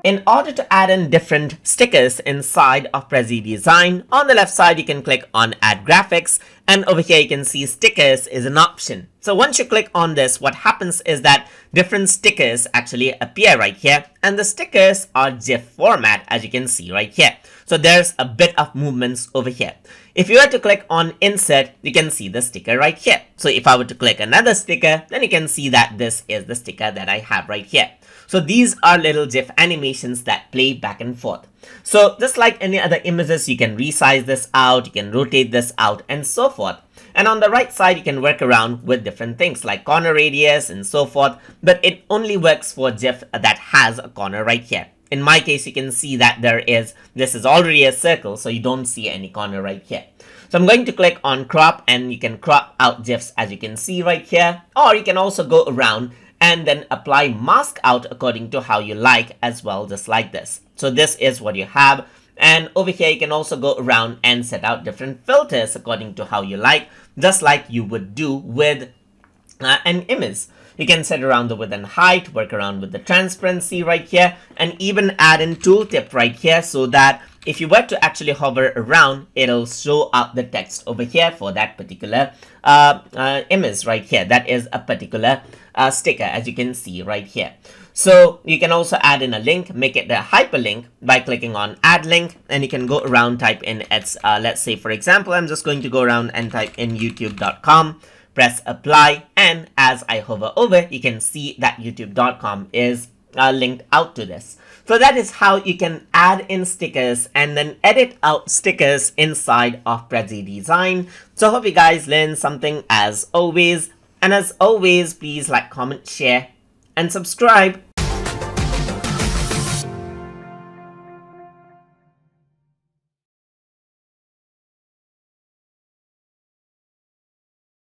In order to add in different stickers inside of Prezi Design, on the left side you can click on Add Graphics, and over here you can see Stickers is an option. So once you click on this, what happens is that different stickers actually appear right here, and the stickers are GIF format, as you can see right here. So there's a bit of movements over here. If you were to click on Insert, you can see the sticker right here. So if I were to click another sticker, then you can see that this is the sticker that I have right here. So these are little GIF animations that play back and forth. So just like any other images, you can resize this out, you can rotate this out, and so forth. And on the right side, you can work around with different things like corner radius and so forth, but it only works for GIF that has a corner right here. In my case, you can see that this is already a circle, so you don't see any corner right here. So I'm going to click on crop, and you can crop out GIFs as you can see right here, or you can also go around and then apply mask out according to how you like as well, just like this. So this is what you have. And over here, you can also go around and set out different filters according to how you like, just like you would do with an image. You can set around the width and height, work around with the transparency right here, and even add in tooltip right here so that if you were to actually hover around, it'll show up the text over here for that particular image right here. That is a particular sticker, as you can see right here. So you can also add in a link, make it a hyperlink by clicking on add link, and you can go around, type in its, let's say for example, I'm just going to go around and type in youtube.com, press apply, and as I hover over, you can see that youtube.com is linked out to this. So that is how you can add in stickers and then edit out stickers inside of Prezi Design. So I hope you guys learned something as always. And as always, please like, comment, share, and subscribe.